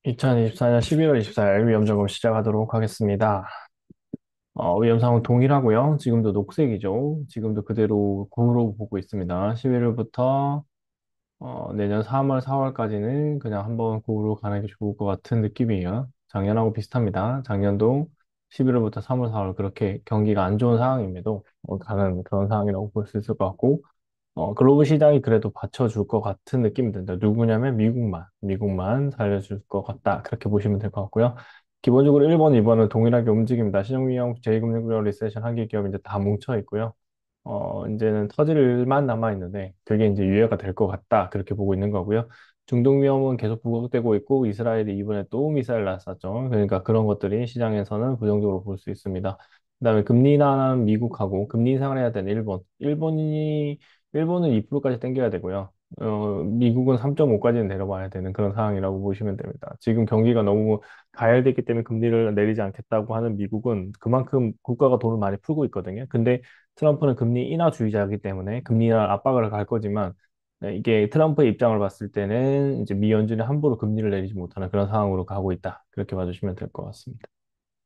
2024년 11월 24일 위험 점검 시작하도록 하겠습니다. 위험 상황 동일하고요. 지금도 녹색이죠. 지금도 그대로 구로 보고 있습니다. 11월부터 내년 3월, 4월까지는 그냥 한번 구로 가는 게 좋을 것 같은 느낌이에요. 작년하고 비슷합니다. 작년도 11월부터 3월, 4월 그렇게 경기가 안 좋은 상황임에도 가는 그런 상황이라고 볼 수 있을 것 같고 글로벌 시장이 그래도 받쳐줄 것 같은 느낌이 든다. 누구냐면 미국만 살려줄 것 같다. 그렇게 보시면 될 것 같고요. 기본적으로 1번, 2번은 동일하게 움직입니다. 시중위험, 제2금융구역 리세션 한계 기업 이제 다 뭉쳐 있고요. 이제는 터질 일만 남아 있는데 그게 이제 유예가 될 것 같다. 그렇게 보고 있는 거고요. 중동 위험은 계속 부각되고 있고 이스라엘이 이번에 또 미사일 났었죠. 그러니까 그런 것들이 시장에서는 부정적으로 볼 수 있습니다. 그다음에 금리 인하는 미국하고 금리 인상을 해야 되는 일본. 일본은 2%까지 당겨야 되고요. 미국은 3.5까지는 내려봐야 되는 그런 상황이라고 보시면 됩니다. 지금 경기가 너무 가열됐기 때문에 금리를 내리지 않겠다고 하는 미국은 그만큼 국가가 돈을 많이 풀고 있거든요. 근데 트럼프는 금리 인하주의자이기 때문에 금리 인하 압박을 갈 거지만 네, 이게 트럼프의 입장을 봤을 때는 이제 미 연준이 함부로 금리를 내리지 못하는 그런 상황으로 가고 있다. 그렇게 봐주시면 될 것 같습니다.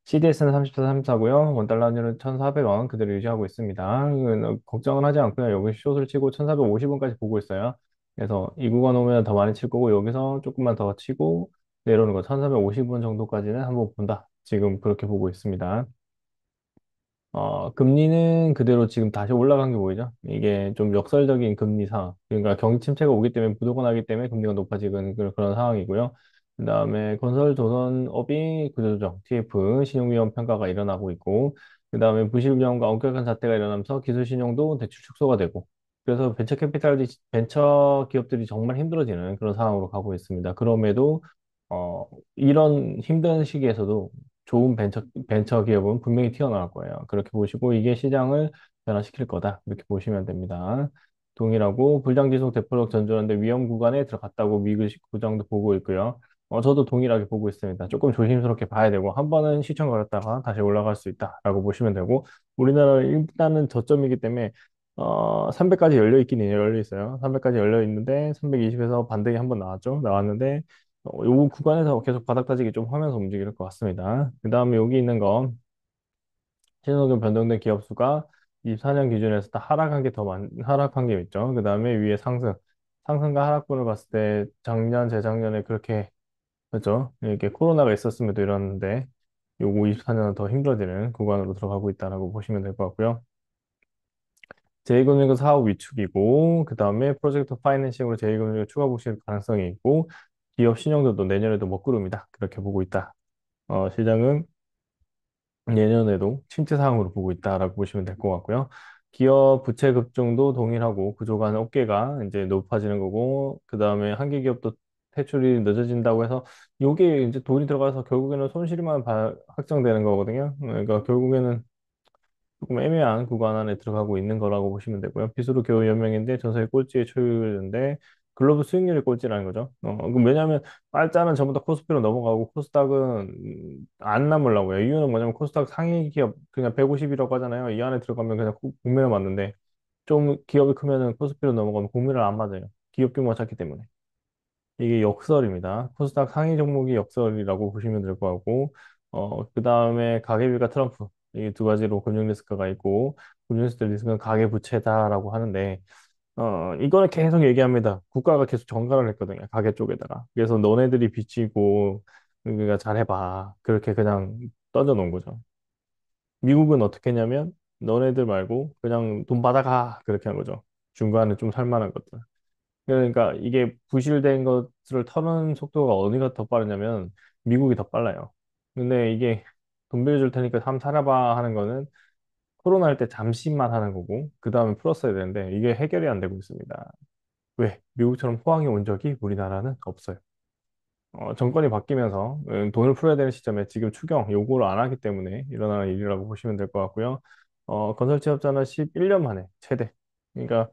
CDS는 34, 34고요. 원달러 환율은 1,400원 그대로 유지하고 있습니다. 걱정은 하지 않고요. 여기 숏을 치고 1,450원까지 보고 있어요. 그래서 이 구간 오면 더 많이 칠 거고 여기서 조금만 더 치고 내려오는 거 1,450원 정도까지는 한번 본다. 지금 그렇게 보고 있습니다. 금리는 그대로 지금 다시 올라간 게 보이죠? 이게 좀 역설적인 금리 상황. 그러니까 경기 침체가 오기 때문에 부도가 나기 때문에 금리가 높아지는 그런 상황이고요. 그다음에 건설 조선업이 구조조정, TF, 신용위험 평가가 일어나고 있고, 그다음에 부실운영과 엄격한 잣대가 일어나면서 기술 신용도 대출 축소가 되고, 그래서 벤처 기업들이 정말 힘들어지는 그런 상황으로 가고 있습니다. 그럼에도 이런 힘든 시기에서도 좋은 벤처 기업은 분명히 튀어나올 거예요. 그렇게 보시고 이게 시장을 변화시킬 거다. 이렇게 보시면 됩니다. 동일하고 불량지속 대폭락 전조하는데 위험 구간에 들어갔다고 미국 구장도 보고 있고요. 저도 동일하게 보고 있습니다. 조금 조심스럽게 봐야 되고 한 번은 시청 걸었다가 다시 올라갈 수 있다라고 보시면 되고 우리나라는 일단은 저점이기 때문에 300까지 열려 있긴 해요. 열려 있어요. 300까지 열려 있는데 320에서 반등이 한 번 나왔죠. 나왔는데 요 구간에서 계속 바닥 다지기 좀 하면서 움직일 것 같습니다. 그 다음에 여기 있는 거 신호등 변동된 기업 수가 24년 기준에서 다 하락한 게 하락한 게 있죠. 그 다음에 위에 상승과 하락분을 봤을 때 작년, 재작년에 그렇게 그죠? 이렇게 코로나가 있었음에도 이러는데 요거 24년은 더 힘들어지는 구간으로 들어가고 있다라고 보시면 될 것 같고요. 제2금융은 사업 위축이고, 그 다음에 프로젝트 파이낸싱으로 제2금융을 추가 부실 가능성이 있고, 기업 신용도도 내년에도 먹구름이다. 그렇게 보고 있다. 시장은 내년에도 침체 상황으로 보고 있다라고 보시면 될 것 같고요. 기업 부채 급증도 동일하고 구조 간 어깨가 이제 높아지는 거고, 그 다음에 한계 기업도 퇴출이 늦어진다고 해서 요게 이제 돈이 들어가서 결국에는 손실만 확정되는 거거든요. 그러니까 결국에는 조금 애매한 구간 안에 들어가고 있는 거라고 보시면 되고요. 빗으로 겨우 연명인데 전세의 꼴찌에 초유인데 글로벌 수익률이 꼴찌라는 거죠. 그럼 왜냐하면 빨자는 전부 다 코스피로 넘어가고 코스닥은 안 남으려고요. 이유는 뭐냐면 코스닥 상위 기업 그냥 150이라고 하잖아요. 이 안에 들어가면 그냥 국면에 맞는데 좀 기업이 크면은 코스피로 넘어가면 국면을 안 맞아요. 기업 규모가 작기 때문에. 이게 역설입니다. 코스닥 상위 종목이 역설이라고 보시면 될 것 같고, 그 다음에 가계비가 트럼프. 이 두 가지로 금융 리스크가 있고, 금융 리스크는 가계부채다라고 하는데, 이거는 계속 얘기합니다. 국가가 계속 전가를 했거든요. 가계 쪽에다가. 그래서 너네들이 빚지고, 그러니까 잘해봐. 그렇게 그냥 던져 놓은 거죠. 미국은 어떻게 했냐면, 너네들 말고 그냥 돈 받아가. 그렇게 한 거죠. 중간에 좀 살만한 것들. 그러니까 이게 부실된 것을 터는 속도가 어디가 더 빠르냐면 미국이 더 빨라요. 근데 이게 돈 빌려줄 테니까 한번 살아봐 하는 거는 코로나 할 때 잠시만 하는 거고 그 다음에 풀었어야 되는데 이게 해결이 안 되고 있습니다. 왜? 미국처럼 호황이 온 적이 우리나라는 없어요. 정권이 바뀌면서 돈을 풀어야 되는 시점에 지금 추경 요구를 안 하기 때문에 일어나는 일이라고 보시면 될 것 같고요. 건설 취업자는 11년 만에 최대. 그러니까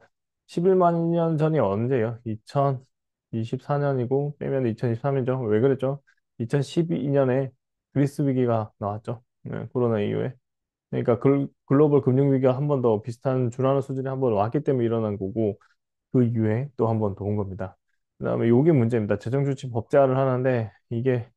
11만 년 전이 언제예요? 2024년이고 빼면 2023년이죠. 왜 그랬죠? 2012년에 그리스 위기가 나왔죠. 네, 코로나 이후에. 그러니까 글로벌 금융 위기가 한 번 더 비슷한 준하는 수준이 한 번 왔기 때문에 일어난 거고 그 이후에 또 한 번 더 온 겁니다. 그다음에 요게 문제입니다. 재정주치 법제화를 하는데 이게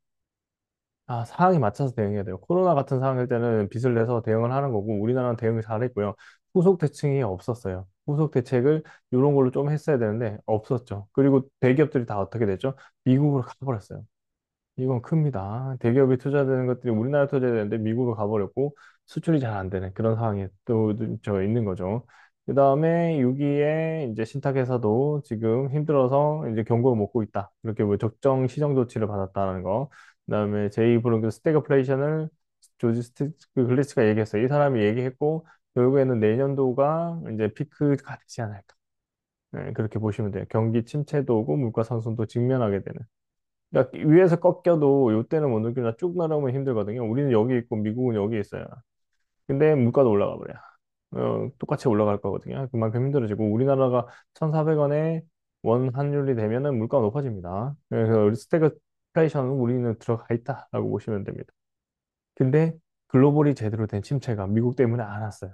상황에 맞춰서 대응해야 돼요. 코로나 같은 상황일 때는 빚을 내서 대응을 하는 거고, 우리나라는 대응을 잘했고요. 후속 대책이 없었어요. 후속 대책을 이런 걸로 좀 했어야 되는데, 없었죠. 그리고 대기업들이 다 어떻게 됐죠? 미국으로 가버렸어요. 이건 큽니다. 대기업이 투자되는 것들이 우리나라 투자해야 되는데 미국으로 가버렸고 수출이 잘 안 되는 그런 상황이 또 저 있는 거죠. 그 다음에 여기에 이제 신탁에서도 지금 힘들어서 이제 경고를 먹고 있다. 이렇게 뭐 적정 시정 조치를 받았다는 거. 그 다음에 제이 브룬크 스태그플레이션을 그 글리츠가 얘기했어요. 이 사람이 얘기했고 결국에는 내년도가 이제 피크가 되지 않을까. 네, 그렇게 보시면 돼요. 경기 침체도 오고 물가 상승도 직면하게 되는. 그러니까 위에서 꺾여도 요때는 못 느끼나 쭉 날아오면 힘들거든요. 우리는 여기 있고 미국은 여기 있어요. 근데 물가도 올라가 버려요. 똑같이 올라갈 거거든요. 그만큼 힘들어지고 우리나라가 1,400원에 원 환율이 되면은 물가가 높아집니다. 그래서 우리 스태그플레이션은 우리는 들어가 있다라고 보시면 됩니다. 근데 글로벌이 제대로 된 침체가 미국 때문에 안 왔어요.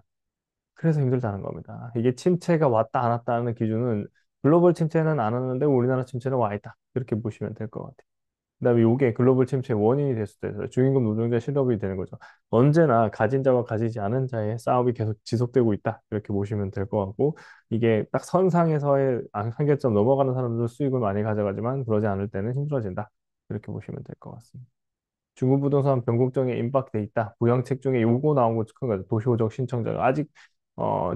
그래서 힘들다는 겁니다. 이게 침체가 왔다 안 왔다는 기준은 글로벌 침체는 안 왔는데 우리나라 침체는 와 있다. 이렇게 보시면 될 것 같아요. 그다음에 요게 글로벌 침체의 원인이 될 수도 있어요. 중임금 노동자 실업이 되는 거죠. 언제나 가진 자와 가지지 않은 자의 싸움이 계속 지속되고 있다. 이렇게 보시면 될 것 같고 이게 딱 선상에서의 한계점 넘어가는 사람들 수익을 많이 가져가지만 그러지 않을 때는 힘들어진다. 이렇게 보시면 될 것 같습니다. 중국 부동산 변곡점에 임박돼 있다. 부양책 중에 요거 나온 거 큰 거죠. 도시호적 신청자가 아직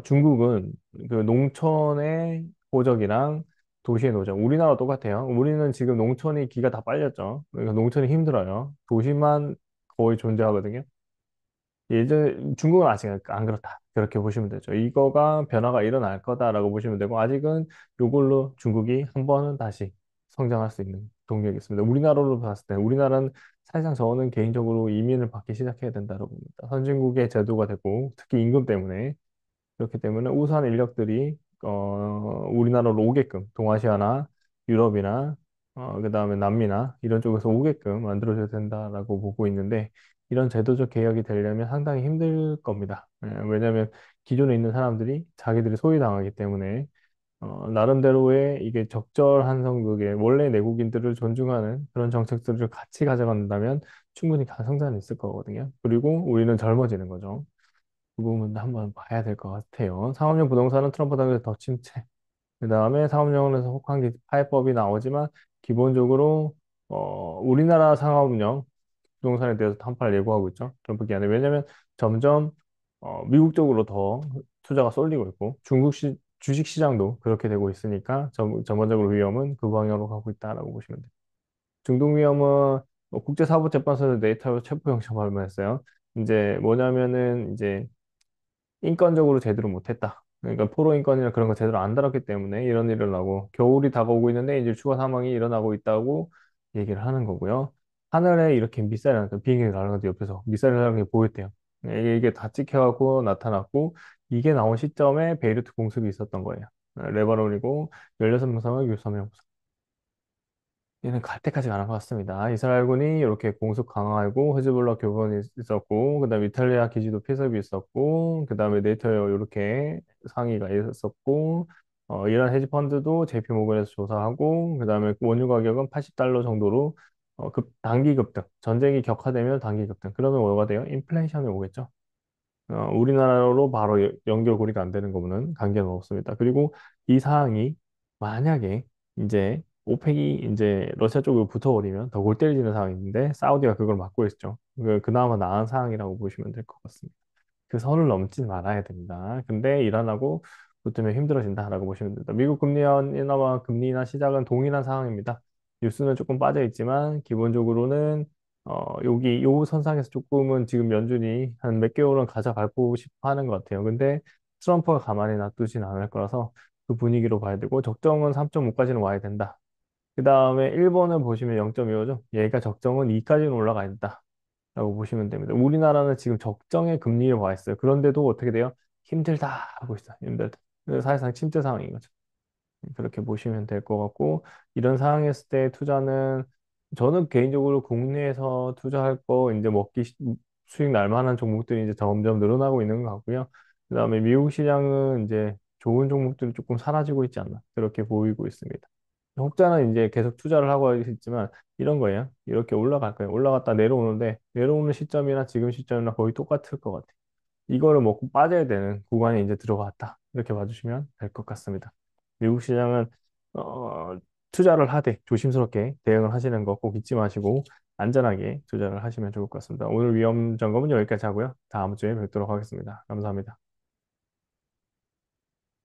중국은 그 농촌의 호적이랑 도시의 노적 우리나라 똑같아요. 우리는 지금 농촌이 기가 다 빨렸죠. 그러니까 농촌이 힘들어요. 도시만 거의 존재하거든요. 예전 중국은 아직 안 그렇다. 그렇게 보시면 되죠. 이거가 변화가 일어날 거다라고 보시면 되고 아직은 요걸로 중국이 한 번은 다시 성장할 수 있는 동력이 있습니다. 우리나라로 봤을 때 우리나라는 사실상 저는 개인적으로 이민을 받기 시작해야 된다고 봅니다. 선진국의 제도가 되고 특히 임금 때문에 그렇기 때문에 우수한 인력들이 우리나라로 오게끔 동아시아나 유럽이나 그다음에 남미나 이런 쪽에서 오게끔 만들어줘야 된다라고 보고 있는데 이런 제도적 개혁이 되려면 상당히 힘들 겁니다. 왜냐하면 기존에 있는 사람들이 자기들이 소외당하기 때문에 나름대로의 이게 적절한 성격의 원래 내국인들을 존중하는 그런 정책들을 같이 가져간다면 충분히 가성자는 있을 거거든요. 그리고 우리는 젊어지는 거죠. 그 부분도 한번 봐야 될 것 같아요. 상업용 부동산은 트럼프 당에서 더 침체. 그 다음에 상업용에서 혹한기 파해법이 나오지만 기본적으로 우리나라 상업용 부동산에 대해서 한파를 예고하고 있죠. 트럼프 기한에. 왜냐하면 점점 미국 쪽으로 더 투자가 쏠리고 있고 중국 주식 시장도 그렇게 되고 있으니까 전반적으로 위험은 그 방향으로 가고 있다라고 보시면 돼요. 중동 위험은 국제사법재판소에서 네이타로 체포영장 발부했어요. 이제 뭐냐면은 이제 인권적으로 제대로 못했다. 그러니까 포로 인권이나 그런 거 제대로 안 다뤘기 때문에 이런 일을 하고 겨울이 다가오고 있는데 이제 추가 사망이 일어나고 있다고 얘기를 하는 거고요. 하늘에 이렇게 미사일 하나 비행기 날아가는데 옆에서 미사일 날아가는 게 보였대요. 이게 다 찍혀갖고 나타났고 이게 나온 시점에 베이루트 공습이 있었던 거예요. 레바논이고 16명 사망, 64명 얘는 갈 때까지 가는 것 같습니다. 이스라엘군이 이렇게 공습 강화하고 헤즈볼라 교전이 있었고, 그다음에 이탈리아 기지도 피습이 있었고, 그다음에 네이처 이렇게 상의가 있었고, 이란 헤지펀드도 JP 모건에서 조사하고, 그다음에 원유 가격은 80달러 정도로 단기 급등, 전쟁이 격화되면 단기 급등. 그러면 뭐가 돼요? 인플레이션이 오겠죠. 우리나라로 바로 연결고리가 안 되는 거는 관계는 없습니다. 그리고 이 사항이 만약에 이제 오펙이 이제 러시아 쪽으로 붙어버리면 더 골 때리는 상황인데 사우디가 그걸 막고 있죠. 그나마 나은 상황이라고 보시면 될 것 같습니다. 그 선을 넘지 말아야 됩니다. 근데 이란하고 붙으면 힘들어진다라고 보시면 됩니다. 미국 금리 인하와 금리 인하 시작은 동일한 상황입니다. 뉴스는 조금 빠져 있지만 기본적으로는 여기 요 선상에서 조금은 지금 연준이 한 몇 개월은 가져가고 싶어 하는 것 같아요. 근데 트럼프가 가만히 놔두진 않을 거라서 그 분위기로 봐야 되고 적정은 3.5까지는 와야 된다. 그 다음에 일본을 보시면 0.25죠. 얘가 적정은 2까지는 올라가야 된다. 라고 보시면 됩니다. 우리나라는 지금 적정의 금리에 와 있어요. 그런데도 어떻게 돼요? 힘들다 하고 있어요. 힘들다. 그래서 사실상 침체 상황인 거죠. 그렇게 보시면 될 것 같고, 이런 상황이었을 때 투자는 저는 개인적으로 국내에서 투자할 거 이제 수익 날 만한 종목들이 이제 점점 늘어나고 있는 것 같고요. 그다음에 미국 시장은 이제 좋은 종목들이 조금 사라지고 있지 않나 그렇게 보이고 있습니다. 혹자는 이제 계속 투자를 하고 있지만 이런 거예요. 이렇게 올라갈 거예요. 올라갔다 내려오는데 내려오는 시점이나 지금 시점이나 거의 똑같을 것 같아요. 이거를 먹고 빠져야 되는 구간에 이제 들어갔다. 이렇게 봐주시면 될 것 같습니다. 미국 시장은 어, 투자를 하되 조심스럽게 대응을 하시는 거 꼭 잊지 마시고 안전하게 투자를 하시면 좋을 것 같습니다. 오늘 위험 점검은 여기까지 하고요. 다음 주에 뵙도록 하겠습니다. 감사합니다.